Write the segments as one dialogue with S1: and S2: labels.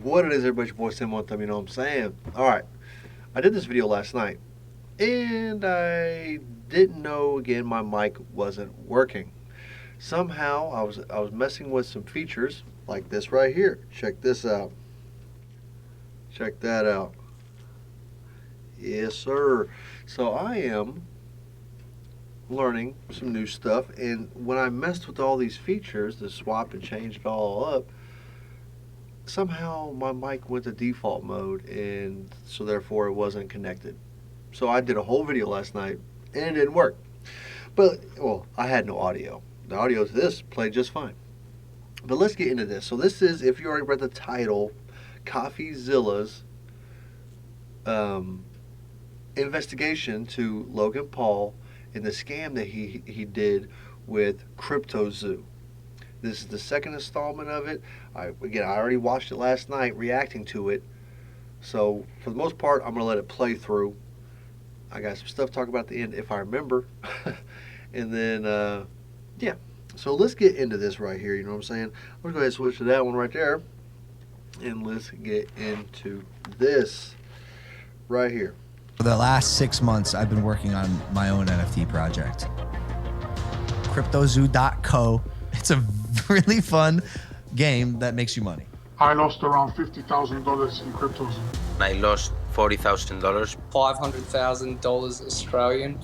S1: What it is, everybody, your boy Sam on them, you know what I'm saying? Alright, I did this video last night, and I didn't know, again, my mic wasn't working. Somehow, I was messing with some features, like this right here. Check this out. Check that out. Yes, sir. So I am learning some new stuff, and when I messed with all these features, to swap and change it all up, somehow my mic went to default mode, and so therefore it wasn't connected. So I did a whole video last night and it didn't work. But, well, I had no audio. The audio to this played just fine. But let's get into this. So this is, if you already read the title, Coffeezilla's investigation to Logan Paul and the scam that he did with CryptoZoo. This is the second installment of it. I already watched it last night, reacting to it. So, for the most part, I'm going to let it play through. I got some stuff to talk about at the end, if I remember. And then, yeah. So, let's get into this right here, you know what I'm saying? I'm going to go ahead and switch to that one right there. And let's get into this right here.
S2: For the last 6 months, I've been working on my own NFT project. CryptoZoo.co. It's a really fun game that makes you money.
S3: I lost around $50,000 in CryptoZoo.
S4: I lost $40,000.
S5: $500,000 Australian.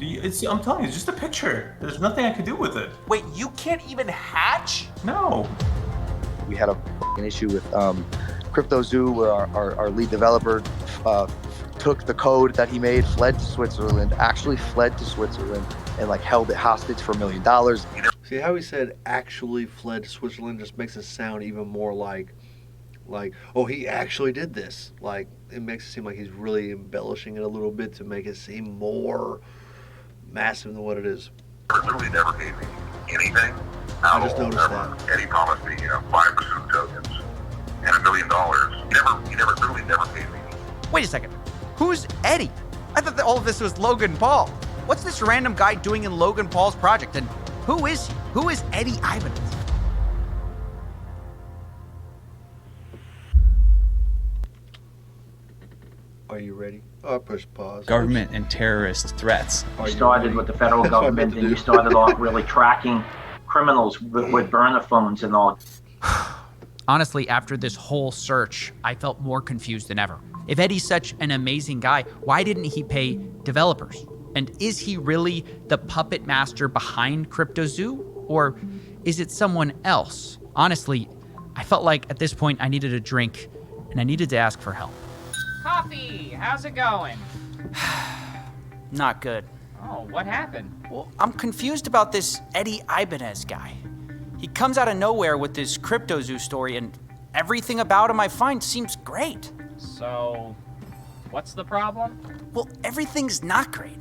S6: I'm telling you, it's just a picture. There's nothing I can do with it.
S7: Wait, you can't even hatch?
S6: No.
S8: We had a f***ing issue with CryptoZoo, where our lead developer took the code that he made, fled to Switzerland, and like held it hostage for $1 million.
S1: See how he said actually fled to Switzerland just makes it sound even more like, oh, he actually did this. Like, it makes it seem like he's really embellishing it a little bit to make it seem more massive than what it is.
S9: Literally never gave me anything.
S1: I just noticed that.
S9: Eddie promised me, 5% tokens and $1 million. He never paid me.
S7: Wait a second. Who's Eddie? I thought that all of this was Logan Paul. What's this random guy doing in Logan Paul's project? And who is he? Who is Eddie Ibanez?
S1: Are you ready? Oh, I pushed pause.
S10: Government and terrorist threats.
S11: You started with the federal government, and you started off really tracking criminals with burner phones and all.
S12: Honestly, after this whole search, I felt more confused than ever. If Eddie's such an amazing guy, why didn't he pay developers? And is he really the puppet master behind CryptoZoo? Or is it someone else? Honestly, I felt like at this point I needed a drink and I needed to ask for help.
S13: Coffee, how's it going?
S7: Not good.
S13: Oh, what happened?
S7: Well, I'm confused about this Eddie Ibanez guy. He comes out of nowhere with this CryptoZoo story, and everything about him I find seems great.
S13: So, what's the problem?
S7: Well, everything's not great.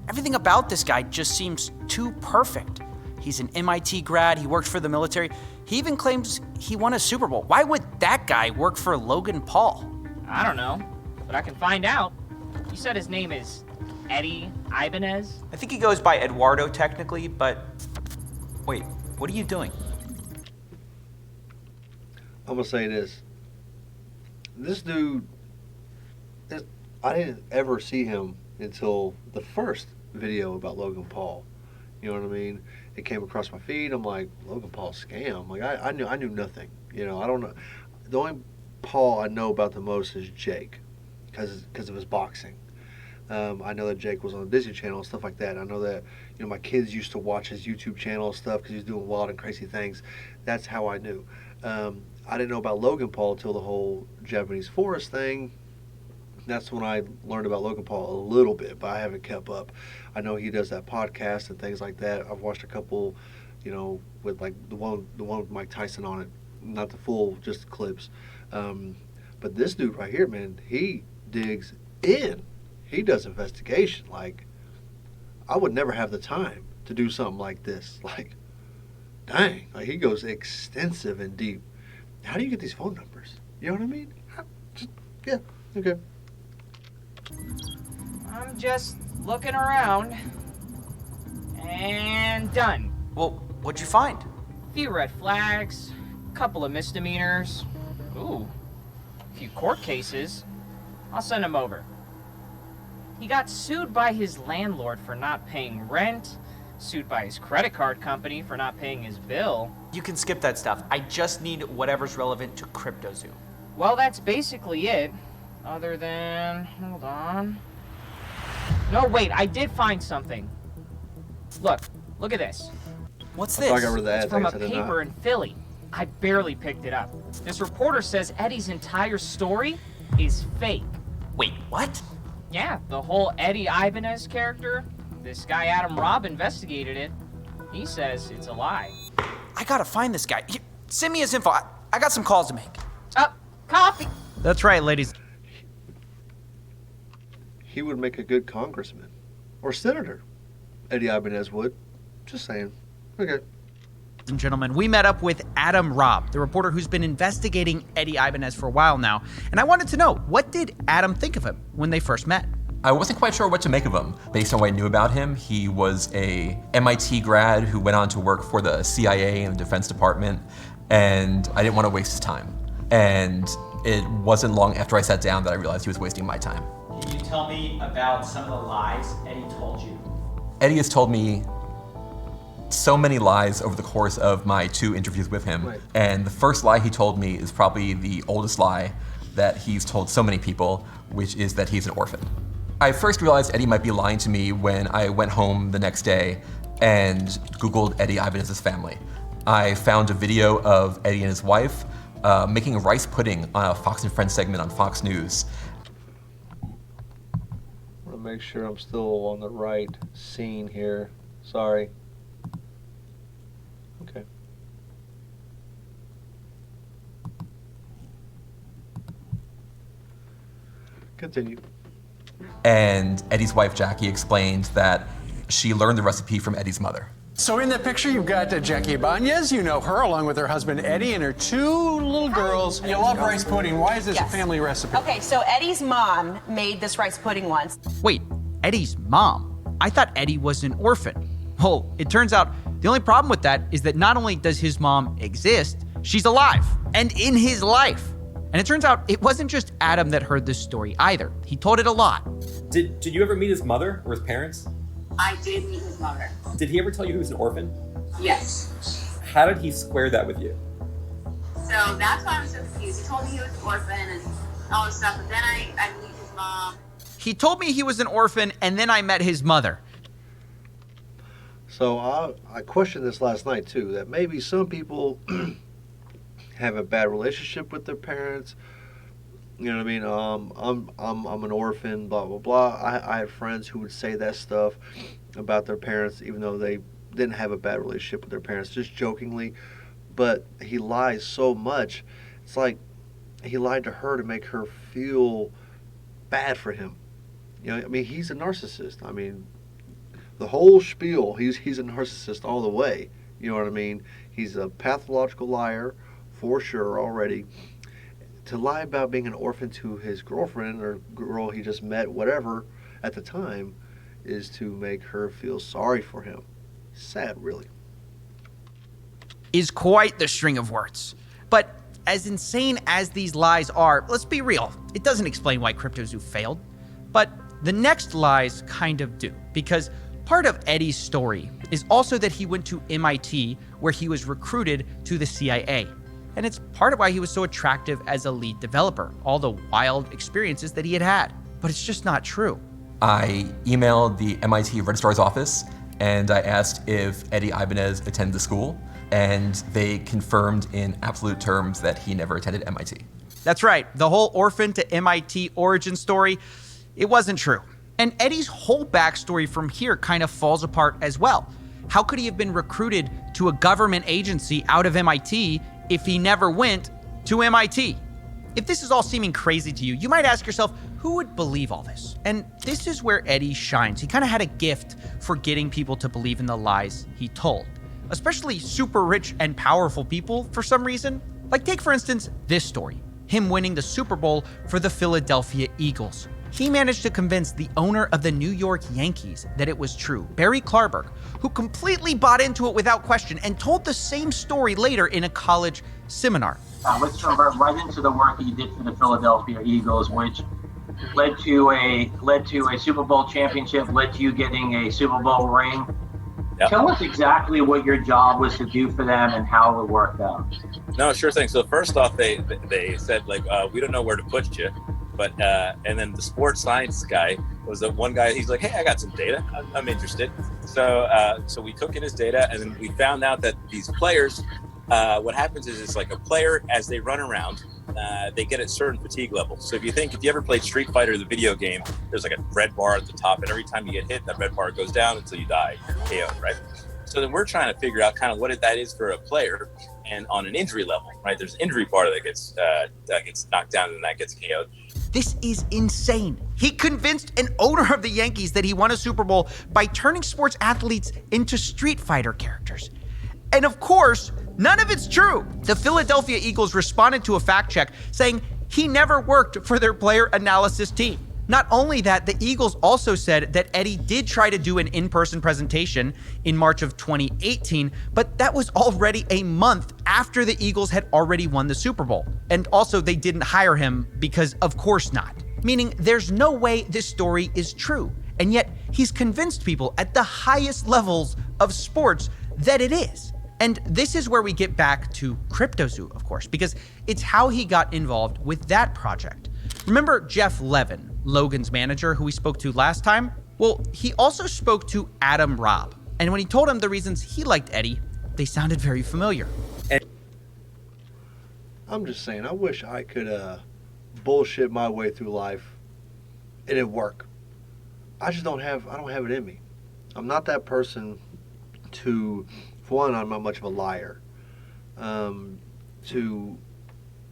S7: Everything about this guy just seems too perfect. He's an MIT grad, he worked for the military. He even claims he won a Super Bowl. Why would that guy work for Logan Paul?
S13: I don't know, but I can find out. You said his name is Eddie Ibanez?
S14: I think he goes by Eduardo technically, but wait, what are you doing?
S1: I'm going to say this. This dude, I didn't ever see him until the first video about Logan Paul. You know what I mean? It came across my feed. I'm like, Logan Paul scam. Like, I knew nothing. You know, I don't know. The only Paul I know about the most is Jake, because of his boxing. I know that Jake was on the Disney Channel and stuff like that. I know that, my kids used to watch his YouTube channel and stuff because he's doing wild and crazy things. That's how I knew. I didn't know about Logan Paul until the whole Japanese forest thing. That's when I learned about Logan Paul a little bit, but I haven't kept up. I know he does that podcast and things like that. I've watched a couple, with like the one with Mike Tyson on it, not the full, just clips. But this dude right here, man, he digs in. He does investigation. Like, I would never have the time to do something like this. Like, dang, like he goes extensive and deep. How do you get these phone numbers? You know what I mean? Yeah, okay.
S13: I'm just looking around. And done.
S14: Well, what'd you find?
S13: Few red flags, couple of misdemeanors. Ooh, few court cases. I'll send him over. He got sued by his landlord for not paying rent, sued by his credit card company for not paying his bill.
S14: You can skip that stuff. I just need whatever's relevant to CryptoZoo.
S13: Well, that's basically it. Other than... hold on. No, wait, I did find something. Look at this.
S7: What's
S1: I got rid of the
S13: It's
S1: ads.
S13: from
S1: I
S13: a
S1: said it
S13: paper in Philly. I barely picked it up. This reporter says Eddie's entire story is fake.
S14: Wait, what?
S13: Yeah, the whole Eddie Ibanez character. This guy Adam Robb investigated it. He says it's a lie.
S7: I gotta find this guy. Send me his info. I got some calls to make.
S13: Coffee.
S12: That's right, ladies.
S1: He would make a good congressman or senator. Eddie Ibanez would. Just saying. Okay.
S12: And gentlemen, we met up with Adam Robb, the reporter who's been investigating Eddie Ibanez for a while now. And I wanted to know, what did Adam think of him when they first met?
S15: I wasn't quite sure what to make of him. Based on what I knew about him, he was a MIT grad who went on to work for the CIA and the Defense Department, and I didn't want to waste his time. And it wasn't long after I sat down that I realized he was wasting my time.
S10: Can you tell me about some of the lies Eddie told you?
S15: Eddie has told me so many lies over the course of my 2 interviews with him.
S1: Right.
S15: And the first lie he told me is probably the oldest lie that he's told so many people, which is that he's an orphan. I first realized Eddie might be lying to me when I went home the next day and Googled Eddie Ibanez's family. I found a video of Eddie and his wife making rice pudding on a Fox and Friends segment on Fox News.
S1: I want to make sure I'm still on the right scene here. Sorry. Okay. Continue.
S15: And Eddie's wife, Jackie, explained that she learned the recipe from Eddie's mother.
S16: So in that picture, you've got Jackie Ibanez. You know her, along with her husband, Eddie, and her 2 little girls. You love rice pudding. Why is this a family recipe?
S17: Okay, so Eddie's mom made this rice pudding once.
S12: Wait, Eddie's mom? I thought Eddie was an orphan. Well, it turns out the only problem with that is that not only does his mom exist, she's alive and in his life. And it turns out it wasn't just Adam that heard this story either. He told it a lot.
S18: Did you ever meet his mother or his parents?
S17: I did meet his mother.
S18: Did he ever tell you he was an orphan?
S17: Yes.
S18: How did he square that with you?
S17: So that's why I'm so confused. He told me he was an orphan and all this stuff, but then I meet his mom.
S12: He told me he was an orphan, and then I met his mother.
S1: So I questioned this last night too, that maybe some people have a bad relationship with their parents. You know what I mean? I'm an orphan, blah blah blah. I have friends who would say that stuff about their parents, even though they didn't have a bad relationship with their parents, just jokingly. But he lies so much. It's like he lied to her to make her feel bad for him. You know, I mean, he's a narcissist. I mean, the whole spiel. He's a narcissist all the way. You know what I mean? He's a pathological liar for sure already. To lie about being an orphan to his girlfriend or girl he just met, whatever, at the time, is to make her feel sorry for him. Sad, really.
S12: Is quite the string of words. But as insane as these lies are, let's be real, it doesn't explain why CryptoZoo failed. But the next lies kind of do, because part of Eddie's story is also that he went to MIT, where he was recruited to the CIA. And it's part of why he was so attractive as a lead developer, all the wild experiences that he had had. But it's just not true.
S15: I emailed the MIT registrar's office and I asked if Eddie Ibanez attended the school, and they confirmed in absolute terms that he never attended MIT.
S12: That's right, the whole orphan to MIT origin story, it wasn't true. And Eddie's whole backstory from here kind of falls apart as well. How could he have been recruited to a government agency out of MIT if he never went to MIT? If this is all seeming crazy to you, you might ask yourself, who would believe all this? And this is where Eddie shines. He kind of had a gift for getting people to believe in the lies he told, especially super rich and powerful people for some reason. Like take for instance, this story, him winning the Super Bowl for the Philadelphia Eagles. He managed to convince the owner of the New York Yankees that it was true, Barry Klarberg, who completely bought into it without question and told the same story later in a college seminar.
S11: let's convert right into the work that you did for the Philadelphia Eagles, which led to a Super Bowl championship, led to you getting a Super Bowl ring.
S19: Yep.
S11: Tell us exactly what your job was to do for them and how it worked out.
S19: No, sure thing. So first off, they said like, we don't know where to put you, but and then the sports science guy was the one guy. He's like, hey, I got some data. I'm interested. So so we took in his data, and then we found out that these players, what happens is it's like a player as they run around, they get at certain fatigue levels. So if you ever played Street Fighter, the video game, there's like a red bar at the top, and every time you get hit, that red bar goes down until you die, KO, right? So then we're trying to figure out kind of what that is for a player, and on an injury level, right? There's an injury bar that gets knocked down and that gets KO'd.
S12: This is insane. He convinced an owner of the Yankees that he won a Super Bowl by turning sports athletes into Street Fighter characters. And of course, none of it's true. The Philadelphia Eagles responded to a fact check saying he never worked for their player analysis team. Not only that, the Eagles also said that Eddie did try to do an in-person presentation in March of 2018, but that was already a month after the Eagles had already won the Super Bowl. And also they didn't hire him because of course not. Meaning there's no way this story is true. And yet he's convinced people at the highest levels of sports that it is. And this is where we get back to CryptoZoo, of course, because it's how he got involved with that project. Remember Jeff Levin, Logan's manager, who we spoke to last time? Well, he also spoke to Adam Robb. And when he told him the reasons he liked Eddie, they sounded very familiar.
S1: I'm just saying, I wish I could bullshit my way through life and it work. I don't have it in me. I'm not that person to, for one, I'm not much of a liar. To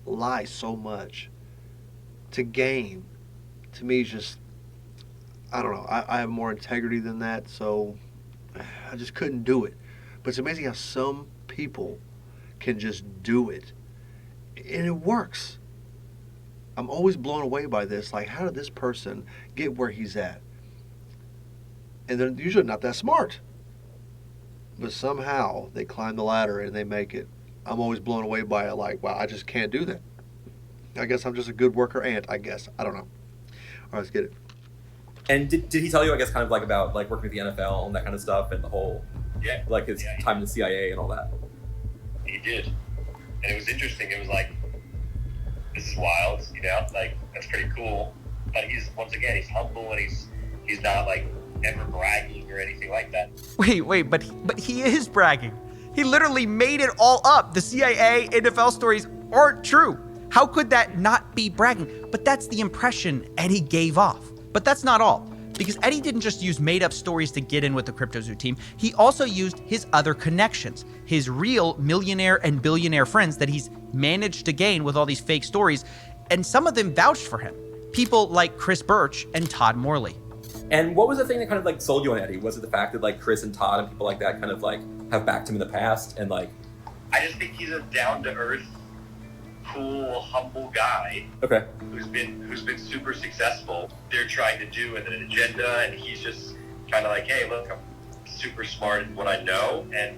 S1: lie so much, to gain, to me is just, I don't know, I have more integrity than that, so I just couldn't do it. But it's amazing how some people can just do it, and it works. I'm always blown away by this, like, how did this person get where he's at? And they're usually not that smart, but somehow they climb the ladder and they make it. I'm always blown away by it, like, wow, I just can't do that. I guess I'm just a good worker ant, I guess. I don't know. All right, let's get it.
S18: And did he tell you, I guess, kind of like about like working with the NFL and that kind of stuff and the whole, like his time in the CIA and all that?
S20: He did. And it was interesting. It was like, this is wild, you know, like, that's pretty cool. But he's humble and he's not like ever bragging or anything like that.
S12: Wait, but he is bragging. He literally made it all up. The CIA, NFL stories aren't true. How could that not be bragging? But that's the impression Eddie gave off. But that's not all. Because Eddie didn't just use made-up stories to get in with the CryptoZoo team. He also used his other connections, his real millionaire and billionaire friends that he's managed to gain with all these fake stories. And some of them vouched for him. People like Chris Birch and Todd Morley.
S18: And what was the thing that kind of like sold you on Eddie? Was it the fact that like Chris and Todd and people like that kind of like have backed him in the past and like?
S20: I just think he's a down-to-earth, cool, humble guy.
S18: Okay.
S20: Who's been super successful. They're trying to do an agenda, and he's just kind of like, hey, look, I'm super smart in what I know, and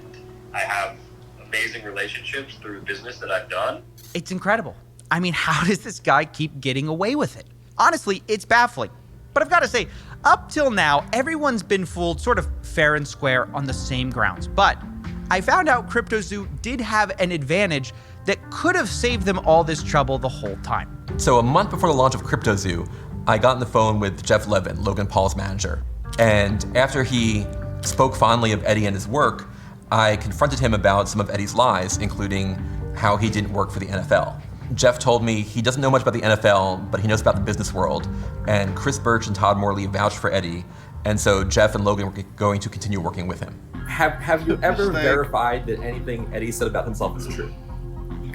S20: I have amazing relationships through business that I've done.
S12: It's incredible. I mean, how does this guy keep getting away with it? Honestly, it's baffling. But I've got to say, up till now, everyone's been fooled sort of fair and square on the same grounds. But I found out CryptoZoo did have an advantage that could have saved them all this trouble the whole time.
S15: So a month before the launch of CryptoZoo, I got on the phone with Jeff Levin, Logan Paul's manager. And after he spoke fondly of Eddie and his work, I confronted him about some of Eddie's lies, including how he didn't work for the NFL. Jeff told me he doesn't know much about the NFL, but he knows about the business world. And Chris Birch and Todd Morley vouched for Eddie. And so Jeff and Logan were going to continue working with him.
S18: Have you ever verified that anything Eddie said about himself is true?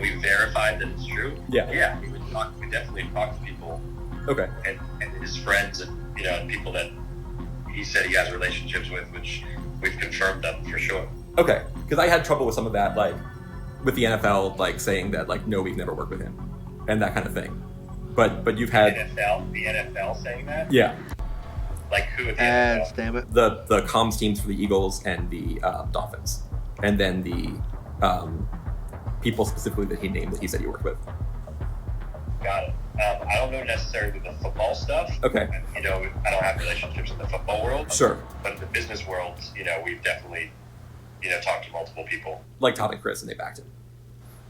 S20: We verified that it's true.
S18: Yeah.
S20: Yeah, we definitely talk to people.
S18: Okay.
S20: And his friends and, you know, and people that he said he has relationships with, which we've confirmed them for sure.
S18: Okay, because I had trouble with some of that, like, with the NFL, like, saying that, like, no, we've never worked with him, and that kind of thing. But you've had...
S20: The NFL saying that?
S18: Yeah.
S20: Like who at the NFL?
S1: Damn it.
S18: The comms teams for the Eagles and the Dolphins. And then the people specifically that he named that he said he worked with.
S20: Got it. I don't know necessarily the football stuff.
S18: Okay.
S20: I don't have relationships in the football world.
S18: Sure.
S20: But in the business world, we've definitely, talked to multiple people.
S18: Like Todd and Chris, and they backed him.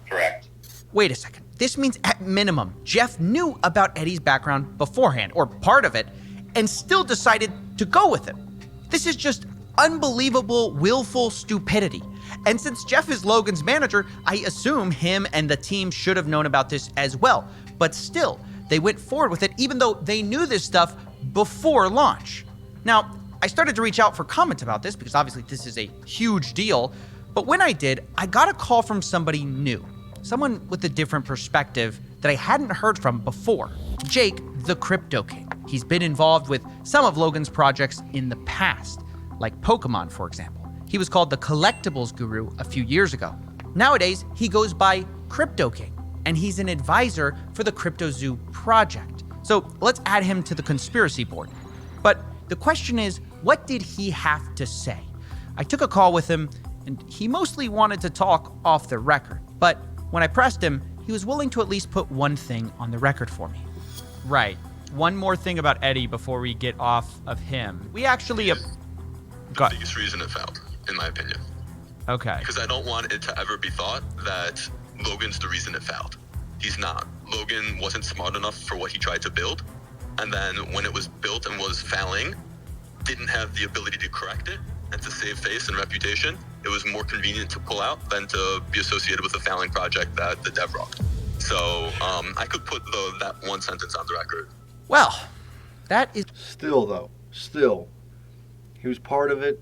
S20: Correct.
S12: Wait a second. This means at minimum, Jeff knew about Eddie's background beforehand, or part of it, and still decided to go with him. This is just unbelievable, willful stupidity. And since Jeff is Logan's manager, I assume him and the team should have known about this as well. But still, they went forward with it even though they knew this stuff before launch. Now, I started to reach out for comment about this because obviously this is a huge deal. But when I did, I got a call from somebody new. Someone with a different perspective that I hadn't heard from before. Jake, the Crypto King. He's been involved with some of Logan's projects in the past, like Pokemon, for example. He was called the Collectibles Guru a few years ago. Nowadays, he goes by Crypto King, and he's an advisor for the Crypto Zoo project. So let's add him to the conspiracy board. But the question is, what did he have to say? I took a call with him, and he mostly wanted to talk off the record. But when I pressed him, he was willing to at least put one thing on the record for me.
S14: Right. One more thing about Eddie before we get off of him. We actually...
S21: The biggest reason it failed, in my opinion.
S14: Okay.
S21: Because I don't want it to ever be thought that Logan's the reason it failed. He's not. Logan wasn't smart enough for what he tried to build. And then when it was built and was failing, didn't have the ability to correct it and to save face and reputation. It was more convenient to pull out than to be associated with a failing project that the dev rocked. So I could put that one sentence on the record.
S12: Well, that is...
S1: Still, he was part of it.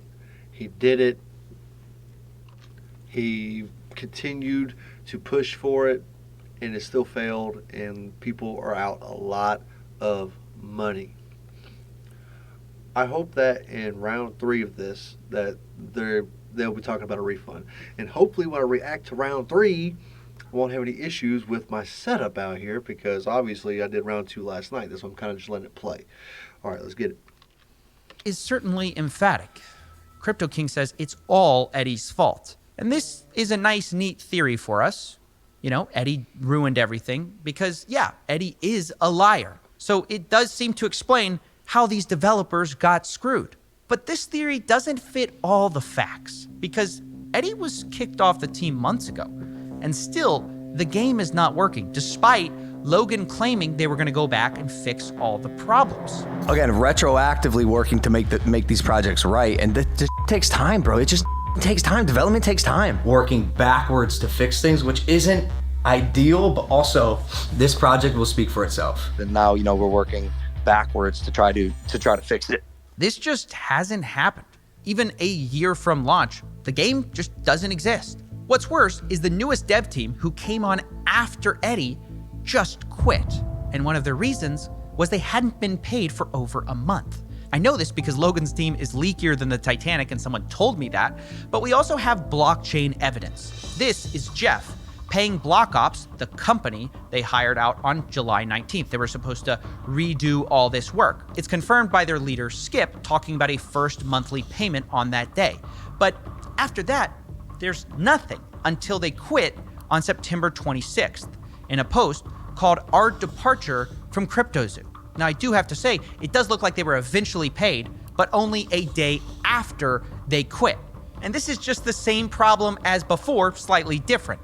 S1: He did it. He continued to push for it, and it still failed, and people are out a lot of money. I hope that in round 3 of this, that they'll be talking about a refund. And hopefully when I react to round 3, I won't have any issues with my setup out here, because obviously I did round 2 last night. So I'm kind of just letting it play. All right, let's get it.
S12: Is certainly emphatic. Crypto King says it's all Eddie's fault. And this is a nice, neat theory for us. Eddie ruined everything because, yeah, Eddie is a liar. So it does seem to explain how these developers got screwed. But this theory doesn't fit all the facts because Eddie was kicked off the team months ago. And still, the game is not working, despite Logan claiming they were going to go back and fix all the problems.
S22: Again, retroactively working to make these projects right, and this takes time, bro. It just takes time. Development takes time. Working backwards to fix things, which isn't ideal, but also this project will speak for itself.
S8: And now, we're working backwards to try to fix it.
S12: This just hasn't happened. Even a year from launch, the game just doesn't exist. What's worse is the newest dev team who came on after Eddie just quit. And one of the reasons was they hadn't been paid for over a month. I know this because Logan's team is leakier than the Titanic and someone told me that, but we also have blockchain evidence. This is Jeff paying Block Ops, the company they hired out on July 19th. They were supposed to redo all this work. It's confirmed by their leader, Skip, talking about a first monthly payment on that day. But after that, there's nothing until they quit on September 26th in a post called Our Departure from CryptoZoo. Now, I do have to say, it does look like they were eventually paid, but only a day after they quit. And this is just the same problem as before, slightly different.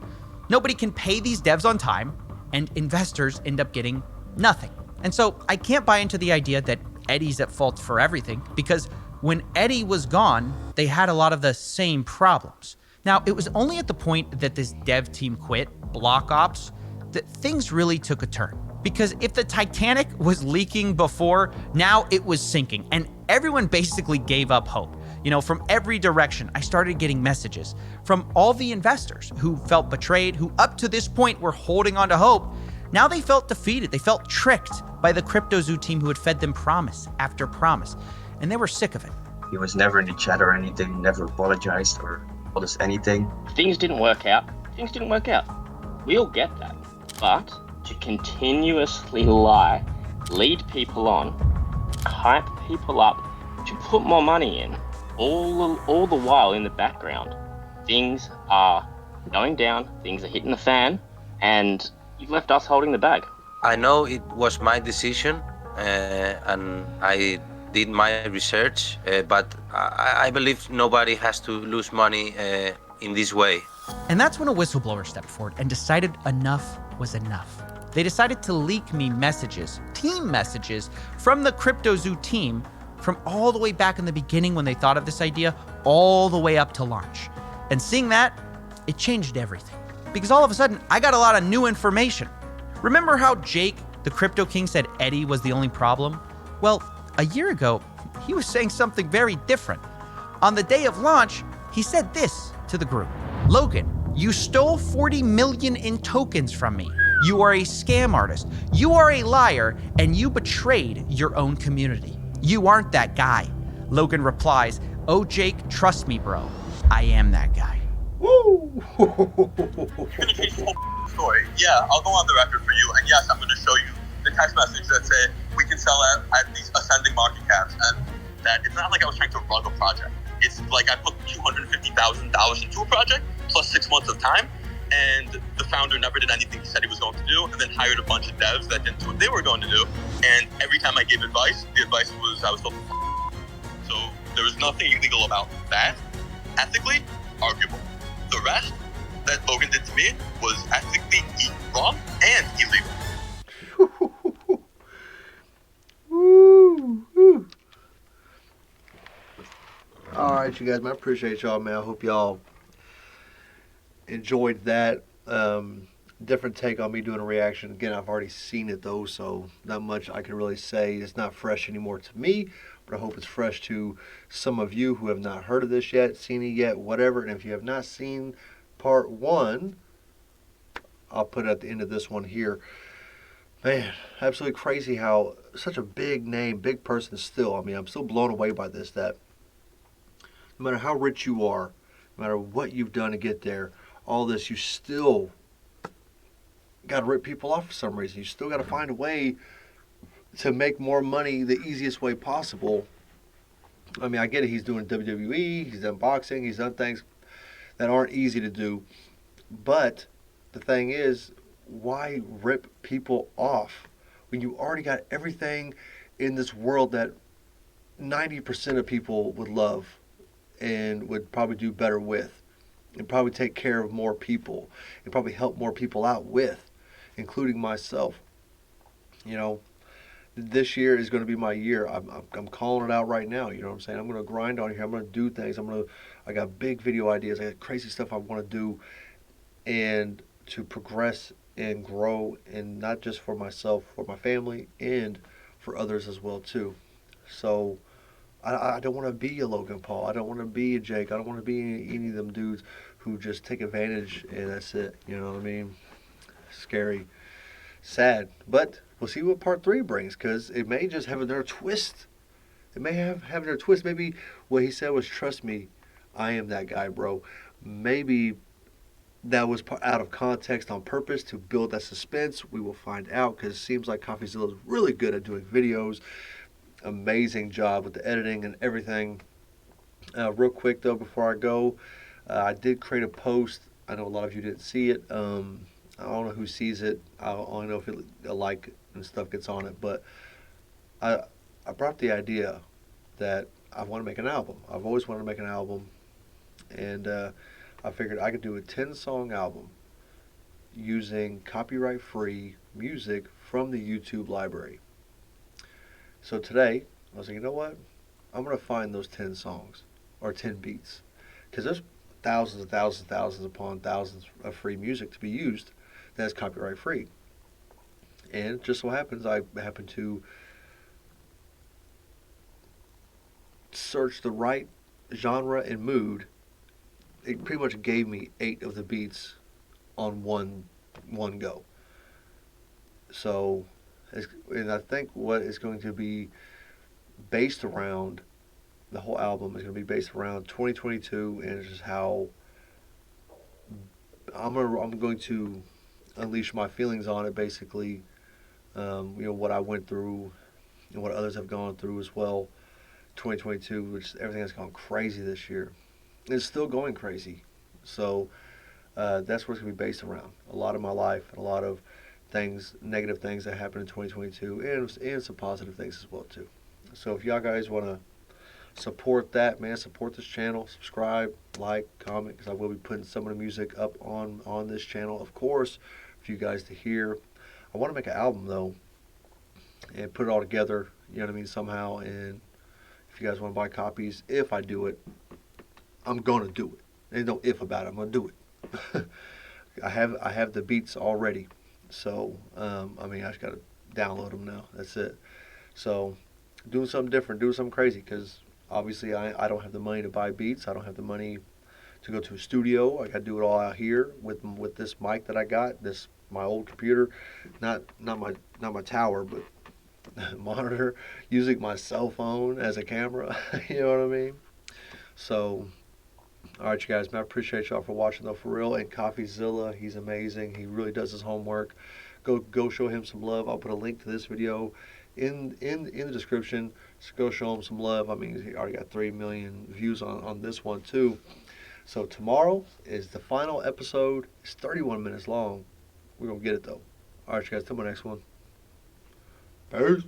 S12: Nobody can pay these devs on time, and investors end up getting nothing. And so I can't buy into the idea that Eddie's at fault for everything, because when Eddie was gone, they had a lot of the same problems. Now, it was only at the point that this dev team quit, Block Ops, that things really took a turn. Because if the Titanic was leaking before, now it was sinking, and everyone basically gave up hope. From every direction, I started getting messages from all the investors who felt betrayed, who up to this point were holding on to hope. Now they felt defeated. They felt tricked by the CryptoZoo team who had fed them promise after promise, and they were sick of it.
S23: He was never in the chat or anything, never apologized or told us anything.
S24: Things didn't work out. We all get that. But to continuously lie, lead people on, hype people up, to put more money in, all the while in the background, things are going down, things are hitting the fan, and you've left us holding the bag.
S2: I know it was my decision, and I did my research, but I believe nobody has to lose money in this way.
S12: And that's when a whistleblower stepped forward and decided enough was enough. They decided to leak me messages, team messages, from the CryptoZoo team from all the way back in the beginning when they thought of this idea, all the way up to launch. And seeing that, it changed everything. Because all of a sudden, I got a lot of new information. Remember how Jake, the Crypto King, said Eddie was the only problem? Well, a year ago, he was saying something very different. On the day of launch, he said this to the group. Logan, you stole 40 million in tokens from me. You are a scam artist. You are a liar, and you betrayed your own community. You aren't that guy. Logan replies, oh, Jake, trust me, bro. I am that guy.
S21: Woo! You're gonna change the whole story. Yeah, I'll go on the record for you, and yes, I'm gonna show you the text message that say we can sell at these ascending market caps, and that it's not like I was trying to rug a project. It's like I put $250,000 into a project plus 6 months of time, and the founder never did anything he said he was going to do, and then hired a bunch of devs that didn't do what they were going to do. And every time I gave advice, the advice was I was told. So there was nothing illegal about that. Ethically, arguable. The rest that Logan did to me was ethically wrong and illegal.
S1: Woo. All right, you guys, man, I appreciate y'all, man. I hope y'all enjoyed that. Different take on me doing a reaction. Again, I've already seen it though, so not much I can really say. It's not fresh anymore to me, but I hope it's fresh to some of you who have not heard of this yet, seen it yet, whatever. And if you have not seen part 1, I'll put it at the end of this one here. Man, absolutely crazy how such a big name, big person still, I mean, I'm still blown away by this, that no matter how rich you are, no matter what you've done to get there, all this, you still got to rip people off for some reason. You still got to find a way to make more money the easiest way possible. I mean, I get it. He's doing WWE. He's done boxing. He's done things that aren't easy to do. But the thing is, why rip people off when you already got everything in this world that 90% of people would love and would probably do better with, and probably take care of more people, and probably help more people out with, including myself. You know, this year is going to be my year. I'm calling it out right now. You know what I'm saying? I'm going to grind on here. I'm going to do things. I got big video ideas. I got crazy stuff I want to do, and to progress and grow, and not just for myself, for my family, and for others as well too. So I don't want to be a Logan Paul. I don't want to be a Jake. I don't want to be any of them dudes who just take advantage and that's it. You know what I mean? Scary, sad, but we'll see what part 3 brings, because it may just have another twist. It may have another twist. Maybe what he said was, trust me, I am that guy, bro. Maybe that was out of context on purpose to build that suspense. We will find out, because it seems like Coffeezilla is really good at doing videos. Amazing job with the editing and everything. Real quick though, before I go, I did create a post. I know a lot of you didn't see it. I don't know who sees it. I only know if a like and stuff gets on it. But I brought up the idea that I want to make an album. I've always wanted to make an album, and I figured I could do a 10-song album using copyright-free music from the YouTube library. So today, I was like, you know what? I'm going to find those 10 songs, or 10 beats. Because there's thousands and thousands and thousands upon thousands of free music to be used that's copyright free. And just so happens, I happen to search the right genre and mood. It pretty much gave me 8 of the beats on one go. So, and I think what is going to be based around, the whole album is going to be based around 2022, and it's just how I'm going to unleash my feelings on it, basically. What I went through and what others have gone through as well. 2022, which everything has gone crazy this year. It's still going crazy. So That's what it's going to be based around. A lot of my life and a lot of things, negative things that happened in 2022, and some positive things as well too. So if y'all guys want to support that, man, support this channel, subscribe, like, comment, because I will be putting some of the music up on this channel, of course, for you guys to hear. I want to make an album though, and put it all together, you know what I mean, somehow. And if you guys want to buy copies, if I do it, I'm gonna do it. There's no if about it. I'm gonna do it. I have the beats already, so I mean, I just gotta download them now. That's it. So doing something different, doing something crazy, because obviously I don't have the money to buy beats. I don't have the money to go to a studio. I got to do it all out here with this mic that I got, this my old computer, not my tower, but monitor, using my cell phone as a camera. You know what I mean? So, all right, you guys, man, I appreciate y'all for watching though, for real. And Coffeezilla, he's amazing. He really does his homework. Go show him some love. I'll put a link to this video in the description. So go show him some love. I mean, he already got 3 million views on this one too. So tomorrow is the final episode. It's 31 minutes long. We're gonna get it though. All right, you guys, till my next one. Peace.